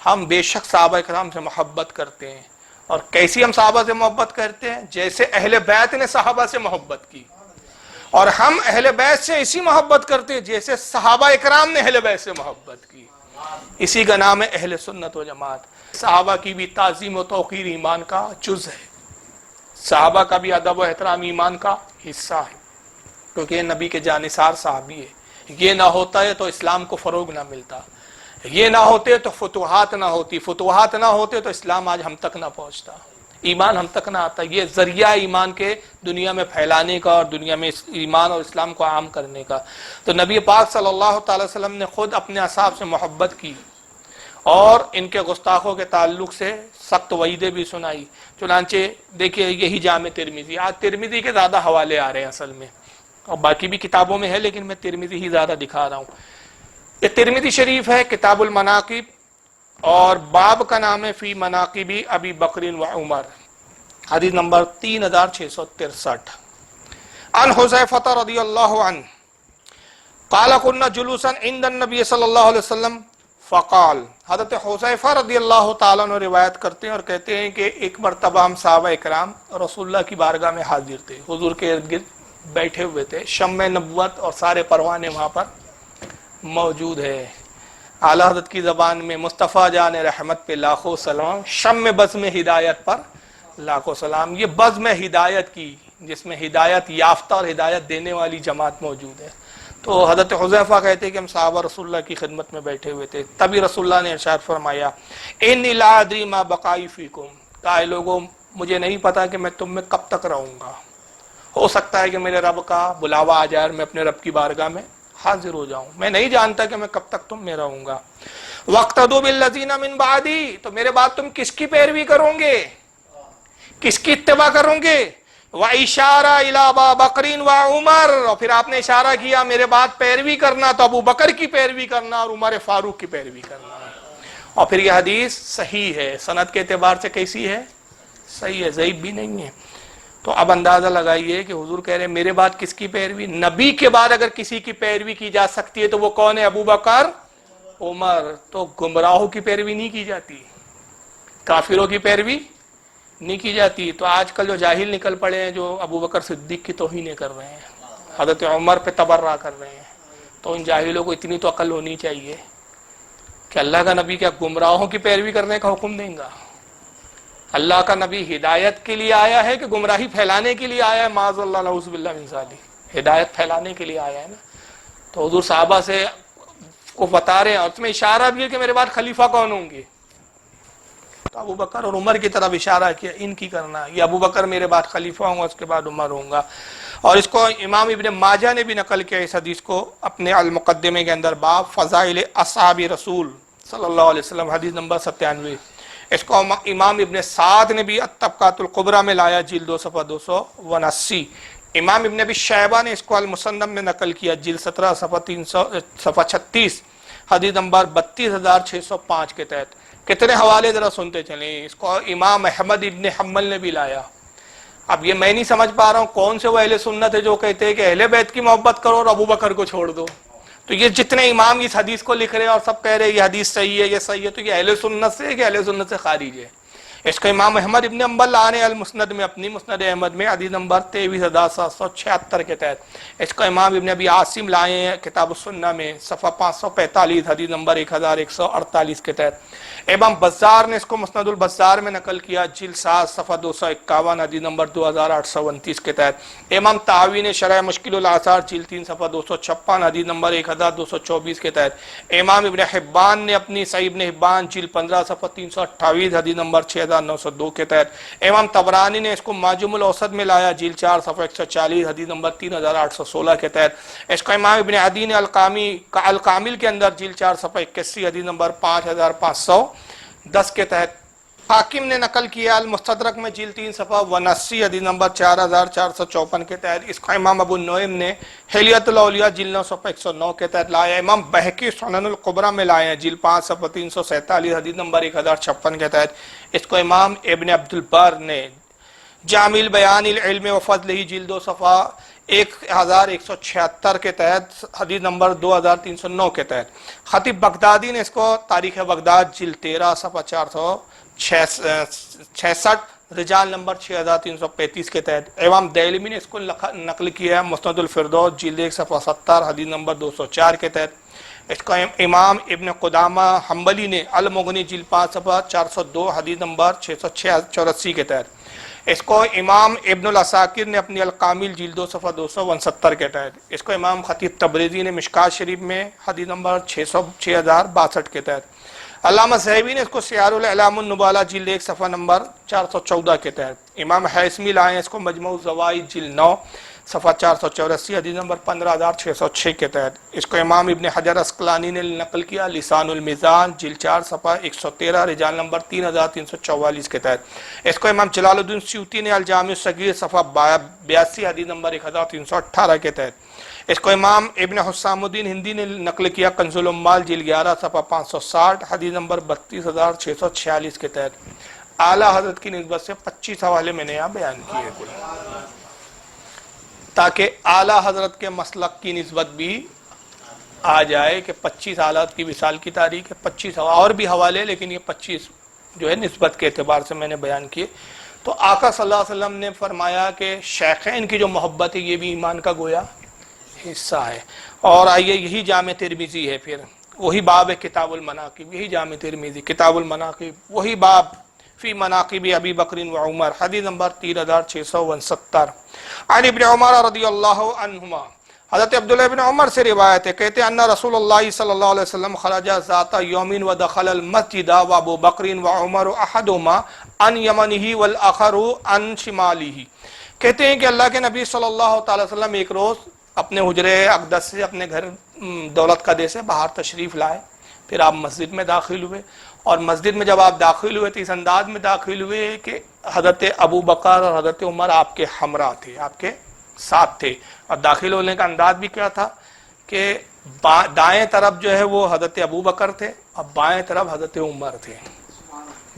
ہم بے شک صحابہ کرام سے محبت کرتے ہیں، اور کیسی ہم صحابہ سے محبت کرتے ہیں؟ جیسے اہل بیت نے صحابہ سے محبت کی، اور ہم اہل بیت سے اسی محبت کرتے ہیں جیسے صحابہ اکرام نے اہل بیت سے محبت کی۔ اسی کا نام ہے اہل سنت و جماعت۔ صحابہ کی بھی تعظیم و توقیر ایمان کا جز ہے، صحابہ کا بھی ادب و احترام ایمان کا حصہ ہے، کیونکہ یہ نبی کے جانثار صحابی ہے۔ یہ نہ ہوتا ہے تو اسلام کو فروغ نہ ملتا، یہ نہ ہوتے تو فتوحات نہ ہوتی، فتوحات نہ ہوتے تو اسلام آج ہم تک نہ پہنچتا، ایمان ہم تک نہ آتا۔ یہ ذریعہ ایمان کے دنیا میں پھیلانے کا اور دنیا میں ایمان اور اسلام کو عام کرنے کا۔ تو نبی پاک صلی اللہ تعالی وسلم نے خود اپنے اصحاب سے محبت کی اور ان کے گستاخوں کے تعلق سے سخت وعیدیں بھی سنائی۔ چنانچہ دیکھیے یہی جامع ترمذی، آج ترمذی کے زیادہ حوالے آ رہے ہیں اصل میں، اور باقی بھی کتابوں میں ہے لیکن میں ترمذی ہی زیادہ دکھا رہا ہوں۔ یہ ترمذی شریف ہے، کتاب المناقب، اور باب کا نام ہے فی مناقب ابی بکر و عمر، حدیث نمبر 3663۔ عن حذیفہ رضی اللہ عنہ قال كنا جلوسا عند النبی صلی اللہ علیہ وسلم فقال، حضرت حذیفہ رضی اللہ تعالیٰ عنہ روایت کرتے ہیں اور کہتے ہیں کہ ایک مرتبہ ہم صحابہ اکرام رسول اللہ کی بارگاہ میں حاضر تھے، حضور کے ارد گرد بیٹھے ہوئے تھے، شمع نبوت اور سارے پروانے وہاں پر موجود ہے۔ اعلیٰ حضرت کی زبان میں مصطفیٰ جان رحمت پہ لاکھوں سلام، شمع بزم ہدایت پر لاکھوں سلام۔ یہ بزم ہدایت کی، جس میں ہدایت یافتہ اور ہدایت دینے والی جماعت موجود ہے۔ تو حضرت حذیفہ کہتے ہیں کہ ہم صحابہ رسول اللہ کی خدمت میں بیٹھے ہوئے تھے، تبھی رسول اللہ نے ارشاد فرمایا انی لا ادری ما بقائی فیکم، کہ لوگوں مجھے نہیں پتا کہ میں تم میں کب تک رہوں گا، ہو سکتا ہے کہ میرے رب کا بلاوا آ جائے اور میں اپنے رب کی بارگاہ میں حاضر ہو جاؤں، میں نہیں جانتا کہ میں کب تک تم میں رہوں گا۔ وَاقْتَدُوا بِالَّذِينَ مِن بَعْدِي، تو میرے بعد تم کس کی پیروی کرو گے، کس کی اتباع کرو گے؟ وَإِشَارَ إِلَىٰ أَبَا بَكْرٍ وَعُمَرٍ، اور پھر آپ نے اشارہ کیا میرے بعد پیروی کرنا تو ابو بکر کی پیروی کرنا اور عمر فاروق کی پیروی کرنا۔ اور پھر یہ حدیث صحیح ہے، سند کے اعتبار سے کیسی ہے؟ صحیح ہے، ضعیف بھی نہیں ہے۔ تو اب اندازہ لگائیے کہ حضور کہہ رہے ہیں میرے بعد کس کی پیروی؟ نبی کے بعد اگر کسی کی پیروی کی جا سکتی ہے تو وہ کون ہے؟ ابو بکر، عمر۔ تو گمراہوں کی پیروی نہیں کی جاتی، کافروں کی پیروی نہیں کی جاتی۔ تو آج کل جو جاہل نکل پڑے ہیں جو ابو بکر صدیق کی توہین کر رہے ہیں، حضرت عمر پہ تبرہ کر رہے ہیں، تو ان جاہلوں کو اتنی تو عقل ہونی چاہیے کہ اللہ کا نبی کیا گمراہوں کی پیروی کرنے کا حکم دیں گا؟ اللہ کا نبی ہدایت کے لیے آیا ہے کہ گمراہی پھیلانے کے لیے آیا ہے؟ معاذ اللہ، نعوذ باللہ من ذالک، ہدایت پھیلانے کے لیے آیا ہے نا۔ تو حضور صحابہ سے کو بتا رہے ہیں، اور اس میں اشارہ بھی ہے کہ میرے بعد خلیفہ کون ہوں گے، تو ابو بکر اور عمر کی طرف اشارہ کیا، ان کی کرنا، یہ ابو بکر میرے بعد خلیفہ ہوں گا، اس کے بعد عمر ہوں گا۔ اور اس کو امام ابن ماجہ نے بھی نقل کیا اس حدیث کو اپنے المقدمے کے اندر، باب فضائل اصحاب رسول صلی اللہ علیہ وسلم، حدیث نمبر 97۔ اس کو امام ابن سعد نے بھی الطبقات القبریٰ میں لایا، جلد 2 صفحہ 279۔ امام ابن ابی شیبہ نے اس کو المصنف میں نقل کیا، جلد 17 صفحہ 36، حدیث نمبر 32605 کے تحت۔ کتنے حوالے ذرا سنتے چلیں۔ اس کو امام احمد ابن حنبل نے بھی لایا۔ اب یہ میں نہیں سمجھ پا رہا ہوں کون سے وہ اہل سنت ہے جو کہتے ہیں کہ اہل بیت کی محبت کرو اور ابو بکر کو چھوڑ دو۔ تو یہ جتنے امام اس حدیث کو لکھ رہے ہیں اور سب کہہ رہے ہیں یہ حدیث صحیح ہے، یہ صحیح ہے، تو یہ اہل سنت سے ہے کہ اہل سنت سے خارج ہے؟ اس کا امام احمد ابن حنبل آنے المسند میں، اپنی مسند احمد میں، حدیث نمبر 23776 کے تحت۔ اس کا امام ابن ابی عاصم لائے ہیں کتاب السنہ میں، صفحہ 545، حدیث نمبر 1148 کے تحت۔ امام بزار نے اس کو مسند البزار میں نقل کیا، جلد 7 صفحہ 251، حدیث نمبر 2829 کے تحت۔ امام طحاوی نے شرح مشکل الآثار، جلد 3 صفحہ 256، حدیث نمبر 1224 کے تحت۔ امام ابن حبان نے اپنی صحیح ابن حبان، جلد 15 صفحہ 328، حدیث نمبر 6902 کے تحت۔ امام طبرانی نے اس کو معجم الاوسط میں لایا، جلد 4 صفحہ 140، حدیث نمبر 3816 کے تحت۔ اس کا امام ابن عدی نے الکامل کے اندر، جلد 4 صفحہ 81، حدیث نمبر 5510 کے تحت۔ حاکم نے نقل کیا المستدرک میں، جلد 3 صفحہ 79، حدیث نمبر 4454 کے تحت۔ اس کا امام ابو نعیم نے حلیۃ الاولیاء، جلد 9 صفحہ 109 کے تحت لایا۔ امام بہقی سنن الکبریٰ میں لائے ہیں، جلد 5 صفحہ 347، حدیث نمبر 1056 کے تحت۔ اس کو امام ابن عبد البر نے جامع البیان العلم و فضلہ، جلد 2 صفحہ 1176 کے تحت، حدیث نمبر 2309 کے تحت۔ خطیب بغدادی نے اس کو تاریخ بغداد جلد 13 صفحہ 466، رجال نمبر 6335 کے تحت۔ امام دہلوی نے اس کو نقل کیا ہے مسند الفردوس جلد 1 صفحہ 70، حدیث نمبر 204 کے تحت۔ اس کو امام ابن قدامہ حنبلی نے المغنی جلد 5 صفحہ 402، حدیث نمبر 684 کے تحت۔ اس کو امام ابن العساکر نے اپنی الکامل جلد 2 صفحہ 269 کے تحت۔ اس کو امام خطیب تبریزی نے مشکات شریف میں حدیث نمبر 6062 کے تحت۔ علامہ ذہبی نے اس کو سیار الاعلام النبالہ جلد 1 صفحہ نمبر 414 کے تحت۔ امام حیثمی لائے ہیں اس کو مجموع الزوائد جلد 9 صفحہ 484، حدیث نمبر 15606 کے تحت۔ اس کو امام ابن حجر اسقلانی نے نقل کیا لسان المیزان جلد 4 صفحہ 113، رجال نمبر 3344 کے تحت۔ اس کو امام جلال الدین سیوطی نے الجامع الصغیر صفحہ 82، حدیث نمبر 1318 کے تحت۔ اس کو امام ابن حسام الدین ہندی نے نقل کیا کنز العمال جلد 11 صفحہ 560، حدیث نمبر 32646 کے تحت۔ اعلیٰ حضرت کی نسبت سے 25 حوالے میں نے یہاں بیان کیے کل، تاکہ اعلیٰ حضرت کے مسلک کی نسبت بھی آ جائے کہ 25 اعلیٰ کی وصال کی تاریخ ہے، 25 اور بھی حوالے، لیکن یہ 25 جو ہے نسبت کے اعتبار سے میں نے بیان کیے۔ تو آقا صلی اللہ علیہ وسلم نے فرمایا کہ شیخین کی جو محبت ہے یہ بھی ایمان کا گویا حصہ ہے۔ اور آئیے یہی جامع ترمذی ہے، پھر وہی باب ہے کتاب المناقب، یہی جامع ترمذی کتاب المناقب، وہی باب فی مناقب ابی بکر و عمر، حدیث نمبر 3669۔ عن ابن عمر رضی اللہ عنہما، حضرت عبداللہ ابن عمر سے روایت ہے، کہتے ہیں ان رسول اللہ صلی اللہ علیہ وسلم خرج ذات یوم ودخل المسجد وابو بکر وعمر احدهما عن یمنہ والآخر عن شمالہ۔ کہتے ہیں کہ اللہ کے نبی صلی اللہ تعالی وسلم ایک روز اپنے حجرے اقدس سے، اپنے گھر دولت قدے سے باہر تشریف لائے، پھر آپ مسجد میں داخل ہوئے، اور مسجد میں جب آپ داخل ہوئے تو اس انداز میں داخل ہوئے کہ حضرت ابو بکر اور حضرت عمر آپ کے ہمراہ تھے، آپ کے ساتھ تھے، اور داخل ہونے کا انداز بھی کیا تھا کہ دائیں طرف جو ہے وہ حضرت ابو بکر تھے اور بائیں طرف حضرت عمر تھے،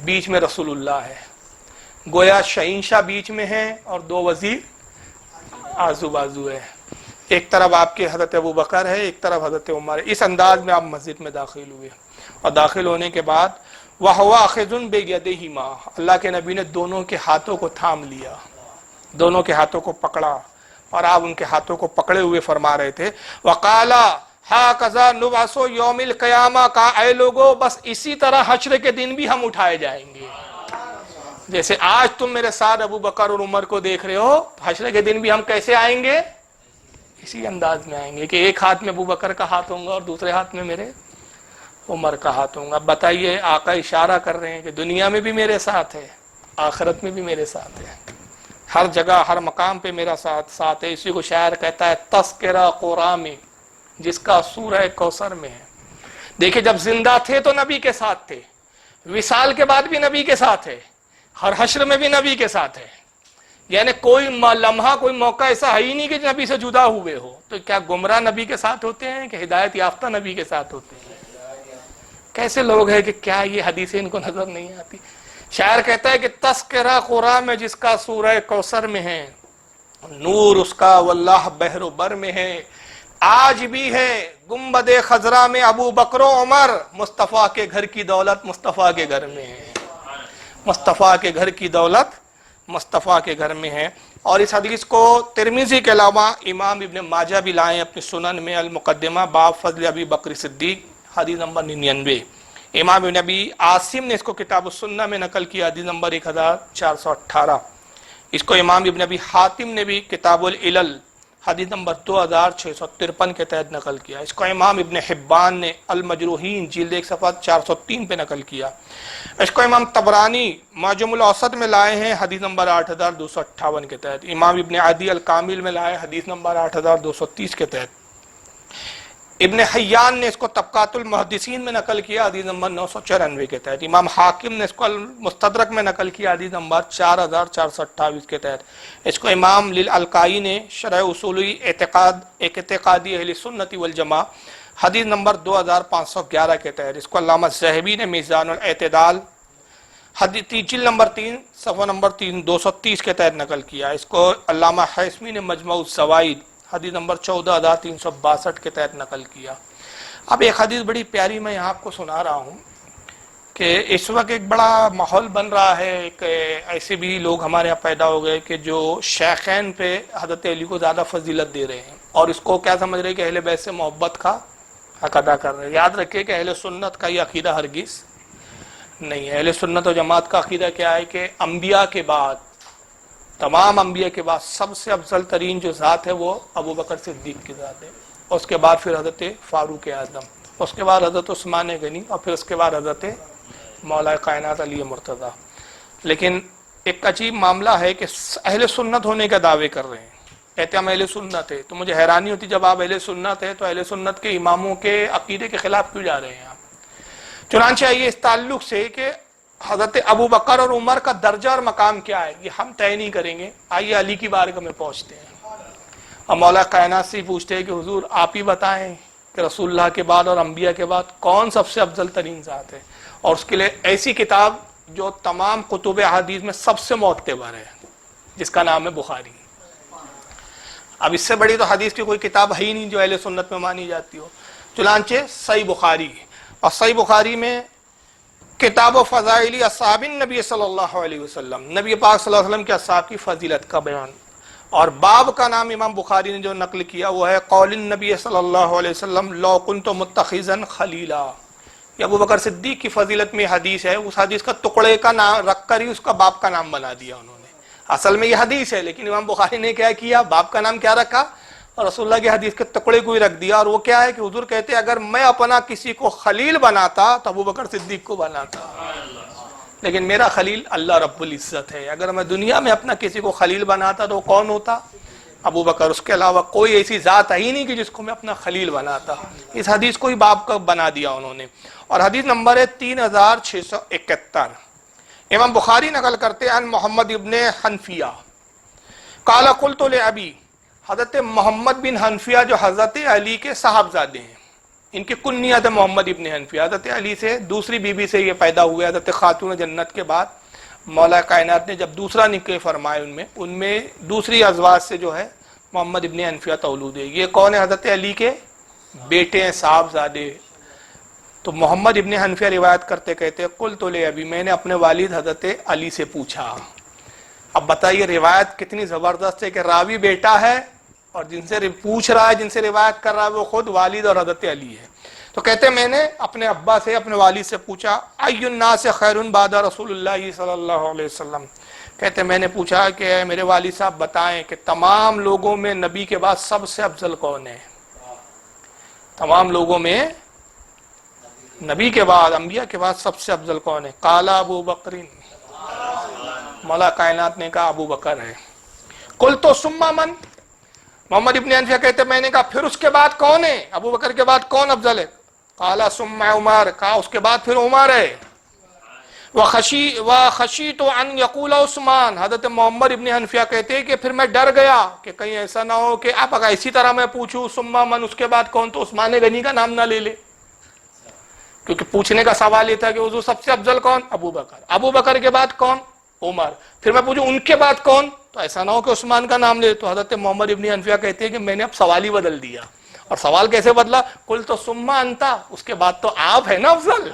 بیچ میں رسول اللہ ہے، گویا شہنشاہ بیچ میں ہیں اور دو وزیر آزو بازو ہے، ایک طرف آپ کے حضرت ابو بکر ہے، ایک طرف حضرت عمر ہے۔ اس انداز میں آپ مسجد میں داخل ہوئے، اور داخل ہونے کے بعد وَهُوَ آخِذٌ بِيَدِهِمَا، اللہ کے نبی نے دونوں کے ہاتھوں کو تھام لیا، دونوں کے ہاتھوں کو پکڑا، اور آپ ان کے ہاتھوں کو پکڑے ہوئے فرما رہے تھے وَقَالَ هَكَذَا نُبْعَثُ يَوْمِ الْقِيَامَةِ، کہا اے لوگو بس اسی طرح حشر کے دن بھی ہم اٹھائے جائیں گے، جیسے آج تم میرے ساتھ ابو بکر اور عمر کو دیکھ رہے ہو، حشر کے دن بھی ہم کیسے آئیں گے؟ اسی انداز میں آئیں گے کہ ایک ہاتھ میں ابو بکر کا ہاتھ ہوگا اور دوسرے ہاتھ میں میرے عمر کا ہاتھ ہوگا۔ اب بتائیے، آقا اشارہ کر رہے ہیں کہ دنیا میں بھی میرے ساتھ ہے، آخرت میں بھی میرے ساتھ ہے، ہر جگہ ہر مقام پہ میرا ساتھ ہے۔ اسی کو شاعر کہتا ہے تذکرہ قرآن میں جس کا سورہ کوثر میں ہے۔ دیکھیں جب زندہ تھے تو نبی کے ساتھ تھے، وصال کے بعد بھی نبی کے ساتھ ہے، ہر حشر میں بھی نبی کے ساتھ ہے، یعنی کوئی لمحہ کوئی موقع ایسا ہے ہی نہیں کہ نبی سے جدا ہوئے ہو۔ تو کیا گمراہ نبی کے ساتھ ہوتے ہیں کہ ہدایت یافتہ نبی کے ساتھ ہوتے ہیں؟ کیسے لوگ ہیں کہ کیا یہ حدیثیں ان کو نظر نہیں آتی؟ شاعر کہتا ہے کہ تذکرہ قرآن میں جس کا سورہ کوثر میں ہے، نور اس کا واللہ بحر و بر میں ہے، آج بھی ہے گنبد خضرا میں ابو بکر و عمر، مصطفیٰ کے گھر کی دولت مصطفیٰ کے گھر میں ہے، مصطفیٰ کے گھر کی دولت مصطفیٰ کے گھر میں ہے۔ اور اس حدیث کو ترمذی کے علاوہ امام ابن ماجہ بھی لائیں اپنی سنن میں المقدمہ باب فضل ابی بکر صدیق، حدیث نمبر 99۔ امام ابن ابی عاصم نے اس کو کتاب السنہ میں نقل کیا، حدیث نمبر 1418۔ اس کو امام ابن ابی حاتم نے بھی کتاب العلل حدیث نمبر 2653 کے تحت نقل کیا۔ اس کو امام ابن حبان نے المجروحین جلد 1 صفحہ 403 پہ نقل کیا۔ اس کو امام طبرانی معجم الاوسط میں لائے ہیں حدیث نمبر 8258 کے تحت۔ امام ابن عدی الکامل میں لائے حدیث نمبر 8230 کے تحت۔ ابن حیان نے اس کو طبقات المحدثین میں نقل کیا حدیث نمبر 994 کے تحت۔ امام حاکم نے اس کو المستدرک میں نقل کیا حدیث نمبر 4428 کے تحت۔ اس کو امام للالقائی نے شرح اصول اعتقادی اہل سنت والجماع حدیث نمبر 2511 کے تحت۔ اس کو علامہ ذہبی نے میزان الاعتدال حدیث جلد نمبر 3 صفحہ نمبر 230 کے تحت نقل کیا. اس کو علامہ حیثمی نے مجمع الزوائد حدیث نمبر 14,362 کے تحت نقل کیا. اب ایک حدیث بڑی پیاری میں یہاں آپ کو سنا رہا ہوں کہ اس وقت ایک بڑا ماحول بن رہا ہے کہ ایسے بھی لوگ ہمارے یہاں پیدا ہو گئے کہ جو شیخین پہ حضرت علی کو زیادہ فضیلت دے رہے ہیں اور اس کو کیا سمجھ رہے ہیں کہ اہل بیت سے محبت کا حق ادا کر رہے ہیں. یاد رکھیں کہ اہل سنت کا یہ عقیدہ ہرگز نہیں ہے. اہل سنت و جماعت کا عقیدہ کیا ہے کہ انبیاء کے بعد، تمام انبیاء کے بعد سب سے افضل ترین جو ذات ہے وہ ابو بکر صدیق کی ذات ہے. اس کے بعد پھر حضرت فاروق اعظم، اس کے بعد حضرت عثمان غنی اور پھر اس کے بعد حضرت مولا کائنات علی مرتضیٰ. لیکن ایک عجیب معاملہ ہے کہ اہل سنت ہونے کا دعوے کر رہے ہیں، کہتے ہم اہل سنت ہے. تو مجھے حیرانی ہوتی جب آپ اہل سنت ہے تو اہل سنت کے اماموں کے عقیدے کے خلاف کیوں جا رہے ہیں آپ؟ چنانچہ یہ اس تعلق سے کہ حضرت ابو بکر اور عمر کا درجہ اور مقام کیا ہے یہ ہم طے نہیں کریں گے. آئیے علی کی بارگاہ میں پہنچتے ہیں اور مولا کائنات سے پوچھتے ہیں کہ حضور آپ ہی بتائیں کہ رسول اللہ کے بعد اور انبیاء کے بعد کون سب سے افضل ترین ذات ہے. اور اس کے لیے ایسی کتاب جو تمام کتب احادیث میں سب سے معتبر ہے جس کا نام ہے بخاری. اب اس سے بڑی تو حدیث کی کوئی کتاب ہے ہی نہیں جو اہل سنت میں مانی جاتی ہو. چنانچہ صحیح بخاری، اور صحیح بخاری میں کتاب و فضائل اصحاب النبی صلی اللہ علیہ وسلم، نبی پاک صلی اللہ علیہ وسلم کے اصحاب کی فضیلت کا بیان، اور باب کا نام امام بخاری نے جو نقل کیا وہ ہے قول النبی صلی اللہ علیہ وسلم لو کنت متخذا خلیلا. یہ ابو بکر صدیق کی فضیلت میں حدیث ہے. اس حدیث کا ٹکڑے کا نام رکھ کر ہی اس کا باب کا نام بنا دیا انہوں نے. اصل میں یہ حدیث ہے لیکن امام بخاری نے کیا کیا، باب کا نام کیا رکھا، اور رسول اللہ کی حدیث کے ٹکڑے کو ہی رکھ دیا. اور وہ کیا ہے کہ حضور کہتے ہیں اگر میں اپنا کسی کو خلیل بناتا تو ابو بکر صدیق کو بناتا، لیکن میرا خلیل اللہ رب العزت ہے. اگر میں دنیا میں اپنا کسی کو خلیل بناتا تو کون ہوتا؟ ابو بکر. اس کے علاوہ کوئی ایسی ذات ہی نہیں کہ جس کو میں اپنا خلیل بناتا. اس حدیث کو ہی باب کا بنا دیا انہوں نے. اور حدیث نمبر ہے 3671. امام بخاری نقل کرتے ہیں محمد ابن حنفیہ قال قلت لابی، حضرت محمد بن حنفیہ جو حضرت علی کے صاحبزادے ہیں، ان کی کنیت ہے محمد ابن حنفیہ. حضرت علی سے دوسری بیوی سے یہ پیدا ہوئے. حضرت خاتون جنت کے بعد مولا کائنات نے جب دوسرا نکاح فرمائے ان میں دوسری ازواج سے جو ہے محمد ابن حنفیہ تولد ہے. یہ کون ہے؟ حضرت علی کے بیٹے ہیں، صاحبزادے. تو محمد ابن حنفیہ روایت کرتے کہتے قلت لابی، میں نے اپنے والد حضرت علی سے پوچھا. اب بتائیے روایت کتنی زبردست ہے کہ راوی بیٹا ہے اور جن سے پوچھ رہا ہے، جن سے روایت کر رہا ہے وہ خود والد اور حضرت علی ہے. تو کہتے میں نے اپنے ابا سے، اپنے والد سے پوچھا ای الناس خیر بعد رسول اللہ صلی اللہ علیہ وسلم. کہتے میں نے پوچھا کہ میرے والد صاحب بتائیں کہ تمام لوگوں میں نبی کے بعد سب سے افضل کون ہے؟ تمام لوگوں میں نبی کے بعد، انبیاء کے بعد سب سے افضل کون ہے؟ قال ابو بکر، مولا کائنات نے کہا ابو بکر ہے. قلت ثم من، محمد ابن حنفیہ کہتے میں نے کہا پھر اس کے بعد کون ہے؟ ابو بکر کے بعد کون افضل ہے؟ قال ثم عمر، کہا اس کے بعد پھر عمر ہے. وخشیت ان یقول عثمان، حضرت محمد ابن حنفیہ کہتے ہیں کہ پھر میں ڈر گیا کہ کہیں ایسا نہ ہو کہ اب اگر اسی طرح میں پوچھوں ثم من اس کے بعد کون تو عثمان غنی کا نام نہ لے لے، کیونکہ پوچھنے کا سوال یہ تھا کہ حضور سب سے افضل کون؟ ابو بکر. ابو بکر کے بعد کون؟ عمر. پھر میں پوچھوں ان کے بعد کون تو ایسا نہ ہو کہ عثمان کا نام لے. تو حضرت محمد ابن حنفیہ کہتے ہیں کہ میں نے اب سوال ہی بدل دیا. اور سوال کیسے بدلا؟ قلت ثم انت، اس کے بعد تو آپ ہے نا افضل.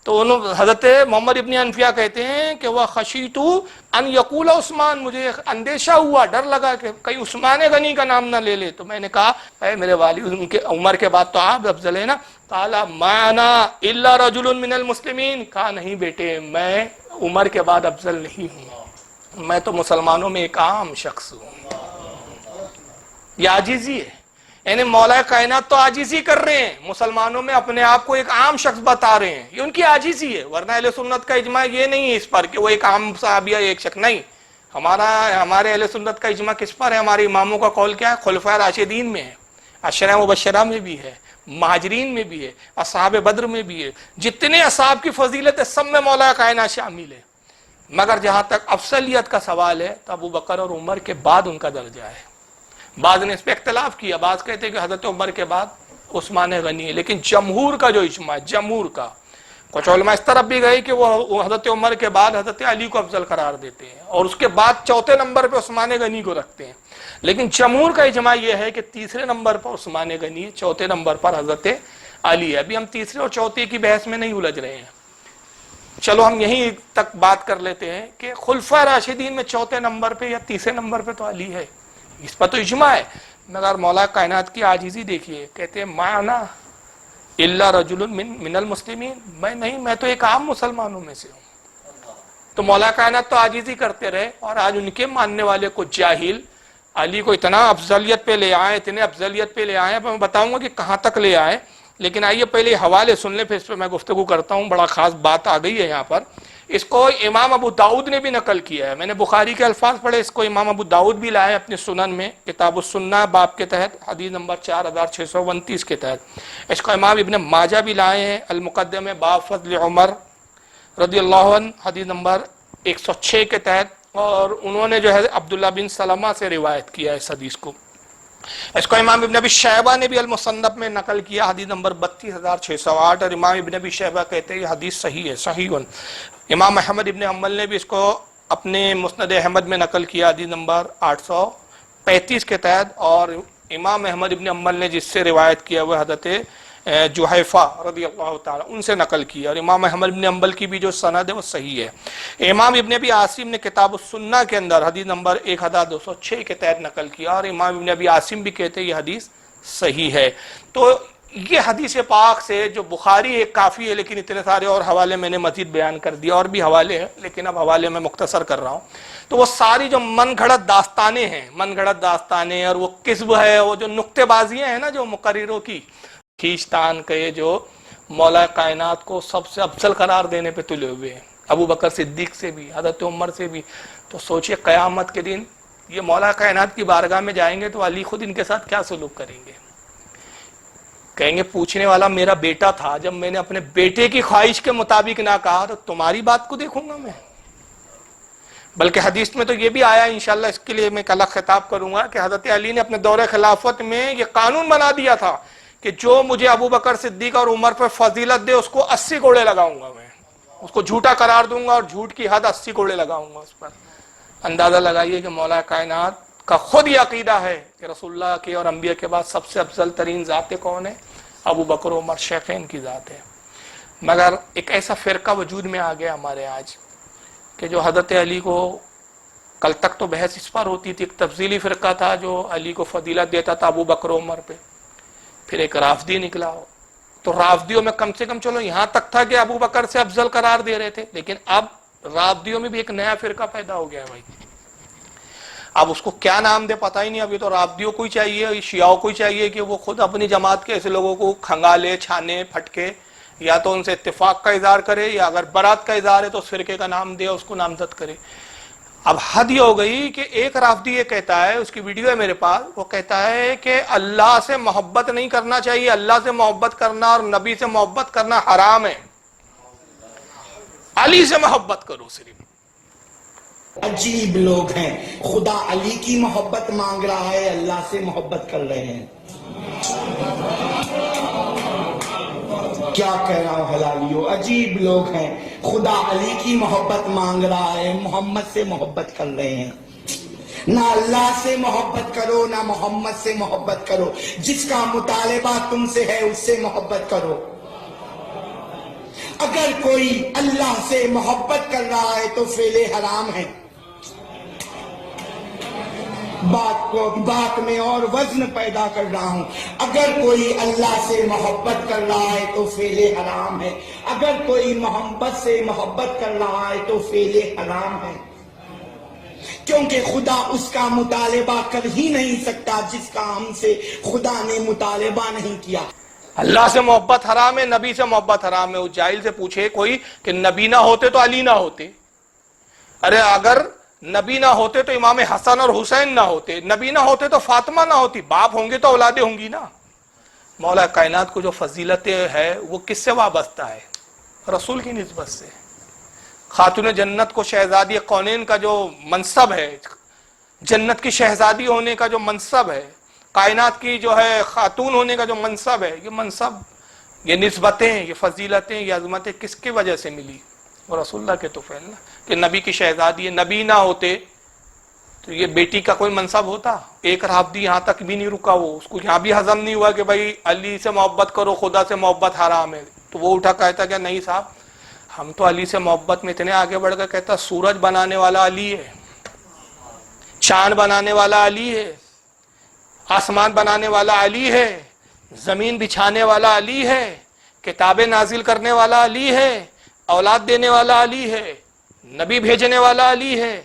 تو حضرت محمد ابن حنفیہ کہتے ہیں کہ وہ خشیت ان یقول عثمان، مجھے اندیشہ ہوا، ڈر لگا کہ کہیں عثمان غنی کا نام نہ لے لے. تو میں نے کہا اے میرے والد، ان کے عمر کے بعد تو آپ افضل ہے نا. قال ما انا الا رجل من المسلمین، کہا نہیں بیٹے میں عمر کے بعد افضل نہیں ہوں، میں تو مسلمانوں میں ایک عام شخص ہوں. یہ عاجزی ہے، یعنی مولا کائنات تو عاجزی کر رہے ہیں، مسلمانوں میں اپنے آپ کو ایک عام شخص بتا رہے ہیں. یہ ان کی عاجزی ہے، ورنہ اہل سنت کا اجماع یہ نہیں ہے اس پر کہ وہ ایک عام صحابی ہے، ایک شخص نہیں. ہمارے اہل سنت کا اجماع کس پر ہے؟ ہمارے اماموں کا قول کیا ہے؟ خلفائے راشدین میں ہے، عشرہ مبشرہ میں بھی ہے، مہاجرین میں بھی ہے، اصحاب بدر میں بھی ہے. جتنے اصحاب کی فضیلت ہے سب میں مولا کائنات شامل ہے. مگر جہاں تک افضلیت کا سوال ہے تو ابو بکر اور عمر کے بعد ان کا درجہ ہے. بعض نے اس پہ اختلاف کیا، بعض کہتے ہیں کہ حضرت عمر کے بعد عثمان غنی ہے. لیکن جمہور کا جو اجماع، جمہور کا کچھ علماء اس طرف بھی گئے کہ وہ حضرت عمر کے بعد حضرت علی کو افضل قرار دیتے ہیں اور اس کے بعد چوتھے نمبر پہ عثمان غنی کو رکھتے ہیں، لیکن جمہور کا اجماع یہ ہے کہ تیسرے نمبر پر عثمان غنی ہے، چوتھے نمبر پر حضرت علی ہے۔ ابھی ہم تیسرے اور چوتھے کی بحث میں نہیں الجھ رہے ہیں، چلو ہم یہیں تک بات کر لیتے ہیں کہ خلفائے راشدین میں چوتھے نمبر پہ یا تیسرے نمبر پہ تو علی ہے، اس پر تو اجماع ہے۔ مگر مولا کائنات کی عاجزی دیکھیے، کہتے ہیں مانا الا رجل من المسلمین، میں تو ایک عام مسلمانوں میں سے ہوں۔ تو مولا کائنات تو عاجزی کرتے رہے، اور آج ان کے ماننے والے کو جاہل علی کو اتنا افضلیت پہ لے آئے، اتنے افضلیت پہ لے آئے، میں بتاؤں گا کہ کہاں تک لے آئے، لیکن آئیے پہلے حوالے سن لیں، پھر اس پہ میں گفتگو کرتا ہوں۔ بڑا خاص بات آ گئی ہے یہاں پر، اس کو امام ابو داؤد نے بھی نقل کیا ہے، میں نے بخاری کے الفاظ پڑھے، اس کو امام ابو داؤد بھی لائے اپنے سنن میں، کتاب السنہ باب کے تحت، حدیث نمبر 4629 کے تحت۔ اس کو امام ابن ماجہ بھی لائے ہیں المقدمہ باب فضل عمر رضی اللہ عنہ، حدیث نمبر 106 کے تحت، اور انہوں نے جو ہے عبداللہ بن سلمہ سے روایت کیا ہے اس حدیث کو۔ اس کو امام ابن ابی شیبہ نے بھی المصنف میں نقل کیا، حدیث نمبر 32608، اور امام ابن ابی شیبہ کہتے ہیں یہ حدیث صحیح ہے، صحیح۔ امام احمد ابن حنبل نے بھی اس کو اپنے مسند احمد میں نقل کیا، حدیث نمبر 835 کے تحت، اور امام احمد ابن حنبل نے جس سے روایت کیا وہ حضرت جحیفہ رضی اللہ تعالیٰ ان سے نقل کیا، اور امام احمد ابن حنبل کی بھی جو سند ہے وہ صحیح ہے۔ امام ابن ابی عاصم نے کتاب السنہ کے اندر حدیث نمبر 1206 کے تحت نقل کیا، اور امام ابن ابی عاصم بھی کہتے ہیں یہ حدیث صحیح ہے۔ تو یہ حدیث پاک سے جو بخاری ایک کافی ہے، لیکن اتنے سارے اور حوالے میں نے مزید بیان کر دیا، اور بھی حوالے ہیں لیکن اب حوالے میں مختصر کر رہا ہوں۔ تو وہ ساری جو من گھڑت داستانیں ہیں، من گھڑت داستانیں، اور وہ کذب ہے، وہ جو نکتے بازیاں ہیں نا جو مقرروں کی، کھینچ تان کے جو مولا کائنات کو سب سے افضل قرار دینے پہ تلے ہوئے ہیں، ابو بکر صدیق سے بھی، حضرت عمر سے بھی، تو سوچئے قیامت کے دن یہ مولا کائنات کی بارگاہ میں جائیں گے تو علی خود ان کے ساتھ کیا سلوک کریں گے؟ کہیں گے پوچھنے والا میرا بیٹا تھا، جب میں نے اپنے بیٹے کی خواہش کے مطابق نہ کہا تو تمہاری بات کو دیکھوں گا میں؟ بلکہ حدیث میں تو یہ بھی آیا، انشاءاللہ اس کے لیے میں ایک الگ خطاب کروں گا، کہ حضرت علی نے اپنے دور خلافت میں یہ قانون بنا دیا تھا کہ جو مجھے ابو بکر صدیق اور عمر پر فضیلت دے اس کو 80 کوڑے لگاؤں گا، میں اس کو جھوٹا قرار دوں گا، اور جھوٹ کی حد 80 کوڑے لگاؤں گا اس پر۔ اندازہ لگائیے کہ مولا کائنات کا خود یہ عقیدہ ہے کہ رسول اللہ کے اور انبیاء کے بعد سب سے افضل ترین ذاتیں کون ہیں؟ ابو بکر و عمر، شیخین کی ذات ہے۔ مگر ایک ایسا فرقہ وجود میں آ گیا ہمارے آج کہ جو حضرت علی کو، کل تک تو بحث اس پر ہوتی تھی، ایک تفضیلی فرقہ تھا جو علی کو فضیلت دیتا تھا ابو بکر و عمر پہ، پھر ایک رافضی نکلا ہو، تو رافضیوں میں کم سے کم چلو یہاں تک تھا کہ ابو بکر سے افضل قرار دے رہے تھے، لیکن اب رافضیوں میں بھی ایک نیا فرقہ پیدا ہو گیا ہے بھائی۔ اب اس کو کیا نام دے پتہ ہی نہیں، ابھی تو رافضیوں کو ہی چاہیے، شیعوں کو ہی چاہیے کہ وہ خود اپنی جماعت کے ایسے لوگوں کو کھنگالے، چھانے، پھٹکے، یا تو ان سے اتفاق کا اظہار کرے، یا اگر برات کا اظہار ہے تو اس فرقے کا نام دے، اس کو نامزد کرے۔ اب حد یہ ہو گئی کہ ایک رافضی یہ کہتا ہے، اس کی ویڈیو ہے میرے پاس، وہ کہتا ہے کہ اللہ سے محبت نہیں کرنا چاہیے، اللہ سے محبت کرنا اور نبی سے محبت کرنا حرام ہے، علی سے محبت کرو صرف۔ عجیب لوگ ہیں، خدا علی کی محبت مانگ رہا ہے، اللہ سے محبت کر رہے ہیں۔ کیا کہہ رہا ہوں حلالیو، عجیب لوگ ہیں، خدا علی کی محبت مانگ رہا ہے، محمد سے محبت کر رہے ہیں۔ نہ اللہ سے محبت کرو، نہ محمد سے محبت کرو، جس کا مطالبہ تم سے ہے اس سے محبت کرو۔ اگر کوئی اللہ سے محبت کر رہا ہے تو فعل حرام ہے۔ بات میں اور وزن پیدا کر رہا ہوں، اگر کوئی اللہ سے محبت کر رہا ہے تو فعل حرام ہے، اگر کوئی محمد سے محبت کر رہا ہے تو فعل حرام ہے، کیونکہ خدا اس کا مطالبہ کر ہی نہیں سکتا جس کا ہم سے خدا نے مطالبہ نہیں کیا۔ اللہ سے محبت حرام ہے، نبی سے محبت حرام ہے۔ وہ جاہل سے پوچھے کوئی کہ نبی نہ ہوتے تو علی نہ ہوتے، ارے اگر نبی نہ ہوتے تو امام حسن اور حسین نہ ہوتے، نبی نہ ہوتے تو فاطمہ نہ ہوتی، باپ ہوں گے تو اولادیں ہوں گی نا۔ مولا کائنات کو جو فضیلتیں ہے وہ کس سے وابستہ ہے؟ رسول کی نسبت سے۔ خاتون جنت کو شہزادی کونین کا جو منصب ہے، جنت کی شہزادی ہونے کا جو منصب ہے، کائنات کی جو ہے خاتون ہونے کا جو منصب ہے، یہ منصب یہ نسبتیں، یہ فضیلتیں، یہ عظمتیں کس کی وجہ سے ملی؟ اور رسول اللہ کے طفیل نا، کہ نبی کی شہزادی ہے، نبی نہ ہوتے تو یہ بیٹی کا کوئی منصب ہوتا؟ ایک رابطی یہاں تک بھی نہیں رکا، وہ اس کو یہاں بھی ہضم نہیں ہوا کہ بھائی علی سے محبت کرو، خدا سے محبت حرام ہے، تو وہ اٹھا کہتا کہ نہیں صاحب ہم تو علی سے محبت میں اتنے آگے بڑھ گئے، کہتا سورج بنانے والا علی ہے، چاند بنانے والا علی ہے، آسمان بنانے والا علی ہے، زمین بچھانے والا علی ہے، کتابیں نازل کرنے والا علی ہے، اولاد دینے والا علی ہے، نبی بھیجنے والا علی ہے۔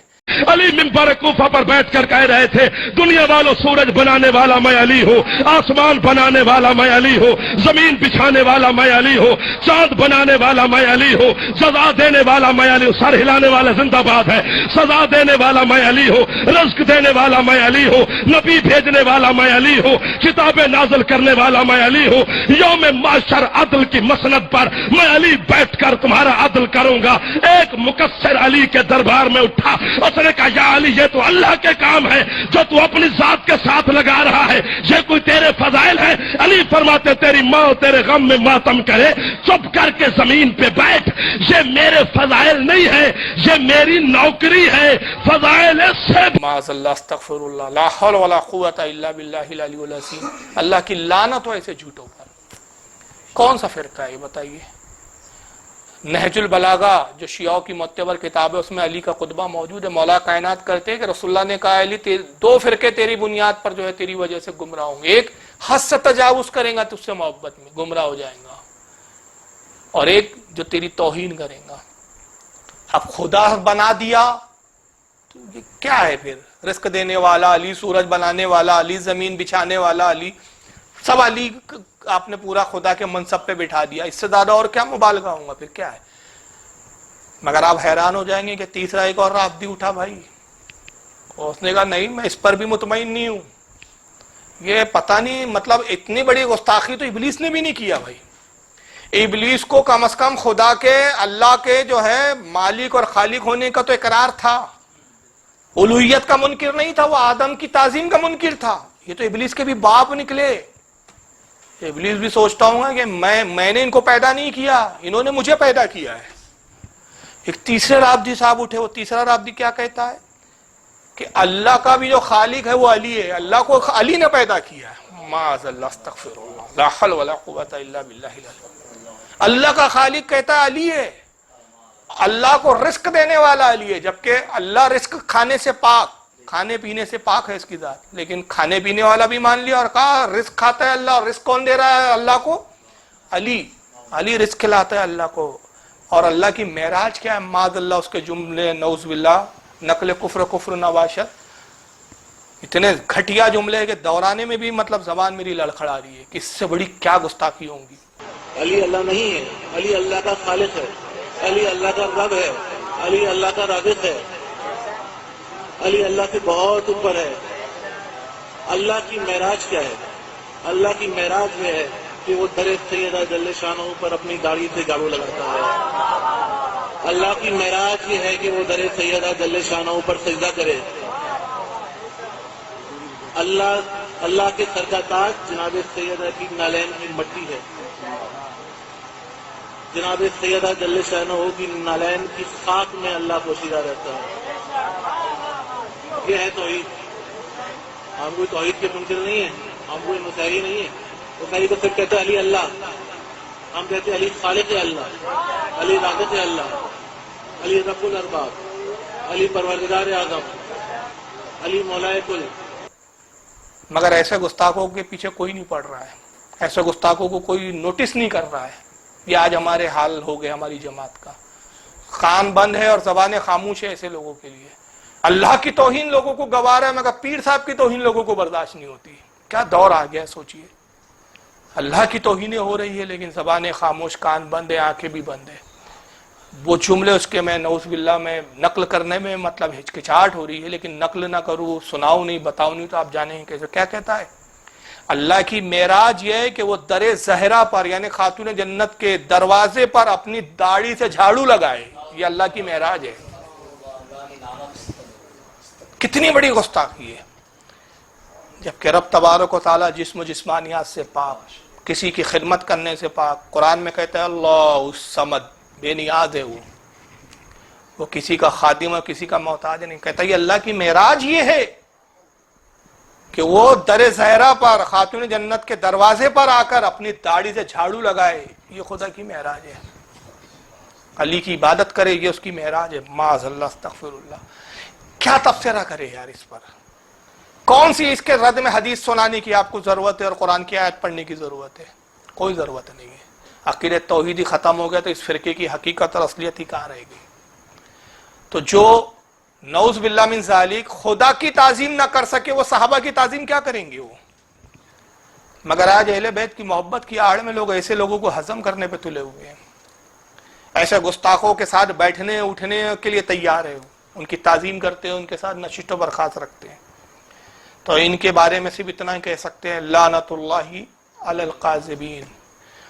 علی منبر کوفہ پر بیٹھ کر کہہ رہے تھے دنیا والوں سورج بنانے والا میں علی ہوں، آسمان بنانے والا میں علی ہوں، زمین بچھانے والا میں علی ہوں، چاند بنانے والا میں علی ہوں، سزا دینے والا میں علی ہوں، سر ہلانے والا زندہ باد ہے، سزا دینے والا میں علی ہوں، رزق دینے والا میں علی ہوں، نبی بھیجنے والا میں علی ہوں، کتابیں نازل کرنے والا میں علی ہوں، یوم معاشر عدل کی مسند پر میں علی بیٹھ کر تمہارا عدل کروں گا۔ ایک مقصر علی کے دربار میں اٹھا، اس نے کہا یا علی یہ تو اللہ کے کام ہے جو تو اپنی ذات کے ساتھ لگا رہا ہے، یہ کوئی تیرے فضائل ہے؟ علی فرماتے تیری ماں تیرے غم میں ماتم کرے، چپ کر کے زمین پہ بیٹھ، یہ میرے فضائل نہیں ہے، یہ میری نوکری ہے، فضائل سے معاذ اللہ، استغفر اللہ، لا حول ولا قوت الا باللہ العلی العظیم۔ اللہ کی لعنت ہو ایسے جھوٹوں پر۔ کون سا فرقہ ہے یہ بتائیے؟ نہج البلاغہ جو شیعوں کی معتبر کتاب ہے اس میں علی کا خطبہ موجود ہے۔ مولا کائنات کرتے ہیں کہ رسول اللہ نے کہا علی دو فرقے تیری بنیاد پر جو ہے تیری وجہ سے گمراہ ہوں گے، ایک حد سے تجاوز کرے گا تجھ سے محبت میں گمراہ ہو جائے گا، اور ایک جو تیری توہین کرے گا۔ اب خدا بنا دیا تو یہ کیا ہے پھر؟ رزق دینے والا علی، سورج بنانے والا علی، زمین بچھانے والا علی، سب علی آپ نے پورا خدا کے منصب پہ بٹھا دیا، اس سے زیادہ اور کیا مبالغہ ہوں گا؟ پھر کیا ہے؟ مگر آپ حیران ہو جائیں گے کہ تیسرا ایک اور رافضی اٹھا بھائی، اور اس نے کہا نہیں میں اس پر بھی مطمئن نہیں ہوں، یہ پتہ نہیں، مطلب اتنی بڑی گستاخی تو ابلیس نے بھی نہیں کیا بھائی۔ ابلیس کو کم از کم خدا کے، اللہ کے جو ہے مالک اور خالق ہونے کا تو اقرار تھا، الوہیت کا منکر نہیں تھا، وہ آدم کی تعظیم کا منکر تھا۔ یہ تو ابلیس کے بھی باپ نکلے۔ ابلیس بھی سوچتا ہوں گا کہ میں نے ان کو پیدا نہیں کیا، انہوں نے مجھے پیدا کیا ہے۔ ایک تیسرے رافضی صاحب اٹھے، وہ تیسرا رافضی کیا کہتا ہے کہ اللہ کا بھی جو خالق ہے وہ علی ہے، اللہ کو علی نے پیدا کیا ہے۔ معاذ اللہ، استغفر اللہ، لا حول ولا قوت الا باللہ العلی۔ اللہ کا خالق کہتا ہے علی ہے، اللہ کو رزق دینے والا علی ہے، جبکہ اللہ رزق کھانے سے پاک، کھانے پینے سے پاک ہے اس کی ذات، لیکن کھانے پینے والا بھی مان لیا اور کہا رزق کھاتا ہے اللہ، اور رزق کون دے رہا ہے اللہ کو؟ علی، علی رزق کھلاتا ہے اللہ کو۔ اور اللہ کی معراج کیا ہے؟ معاذ اللہ اس کے جملے، نعوذ باللہ، نقل کفر نواشت، اتنے گھٹیا جملے ہیں کہ دورانے میں بھی مطلب زبان میری لڑکھڑا رہی ہے کہ اس سے بڑی کیا گستاخی ہوں گی۔ علی اللہ نہیں ہے، علی اللہ کا خالق ہے، علی اللہ کا رب ہے، علی اللہ کا رازق ہے، علی اللہ سے بہت اوپر ہے۔ اللہ کی معراج کیا ہے؟ اللہ کی معراج میں ہے کہ وہ در سیدہ جل شانہ پر اپنی داڑھی سے جھاڑو لگاتا ہے۔ اللہ کی معراج یہ ہے کہ وہ در سیدہ جل شانہ پر سجدہ کرے۔ اللہ کے سر کا تاج جناب سیدہ کی نالین کی مٹی ہے، جناب سیدہ جل شانہ کی نالین کی خاک میں اللہ پوشیدہ رہتا ہے۔ یہ ہے توحید۔ ہم کوئی توحید کے منکر نہیں ہیں، ہم کوئی مسیحی نہیں ہیں۔ مسیحی تو صرف کہتے ہیں علی اللہ، ہم کہتے ہیں علی خالق اللہ، علی رازق اللہ، علی رب الارباب، علی پروردگار اعظم، علی مولا کل۔ مگر ایسے گستاخوں کے پیچھے کوئی نہیں پڑ رہا ہے، ایسے گستاخوں کو کوئی نوٹس نہیں کر رہا ہے۔ یہ آج ہمارے حال ہو گئے ہماری جماعت کا، کان بند ہے اور زبانیں خاموش ہے ایسے لوگوں کے لیے۔ اللہ کی توہین لوگوں کو گوارا ہے، مگر پیر صاحب کی توہین لوگوں کو برداشت نہیں ہوتی۔ کیا دور آ گیا ہے سوچئے۔ اللہ کی توہینیں ہو رہی ہے لیکن زبانیں خاموش، کان بند ہے، آنکھیں بھی بند ہے۔ وہ جملے اس کے میں نعوذ باللہ میں نقل کرنے میں مطلب ہچکچاہٹ ہو رہی ہے، لیکن نقل نہ کروں، سناؤں نہیں، بتاؤں نہیں تو آپ جانیں گے کیسے۔ کیا کہتا ہے؟ اللہ کی معراج یہ ہے کہ وہ در زہرا پر، یعنی خاتون جنت کے دروازے پر اپنی داڑھی سے جھاڑو لگائے۔ یہ اللہ کی معراج ہے۔ کتنی بڑی گستاخی ہے، جبکہ رب تبارک و تعالی جسم و جسمانیات سے پاک، کسی کی خدمت کرنے سے پاک. قرآن میں کہتا ہے اللہ الصمد، بے نیاز ہے وہ کسی کا خادم اور کسی کا محتاج نہیں. کہتا ہے یہ اللہ کی معراج یہ ہے کہ وہ در زہرا پر خاتون جنت کے دروازے پر آ کر اپنی داڑھی سے جھاڑو لگائے، یہ خدا کی معراج ہے. علی کی عبادت کرے، یہ اس کی معراج ہے. معاذ اللہ، استغفر اللہ. کیا تبصرہ کرے یار اس پر؟ کون سی اس کے رد میں حدیث سنانے کی آپ کو ضرورت ہے اور قرآن کی آیت پڑھنے کی ضرورت ہے؟ کوئی ضرورت نہیں ہے. عقیدہ توحیدی ختم ہو گیا تو اس فرقے کی حقیقت اور اصلیت ہی کہاں رہے گی؟ تو جو نعوذ باللہ من ذالک خدا کی تعظیم نہ کر سکے وہ صحابہ کی تعظیم کیا کریں گے وہ؟ مگر آج اہل بیت کی محبت کی آڑ میں لوگ ایسے لوگوں کو ہضم کرنے پہ تلے ہوئے ہیں، ایسے گستاخوں کے ساتھ بیٹھنے اٹھنے کے لیے تیار ہے، ان کی تعظیم کرتے ہیں، ان کے ساتھ نشست و برخاست رکھتے ہیں. تو ان کے بارے میں صرف اتنا ہی کہہ سکتے ہیں لعنت اللہ علی القاذبین.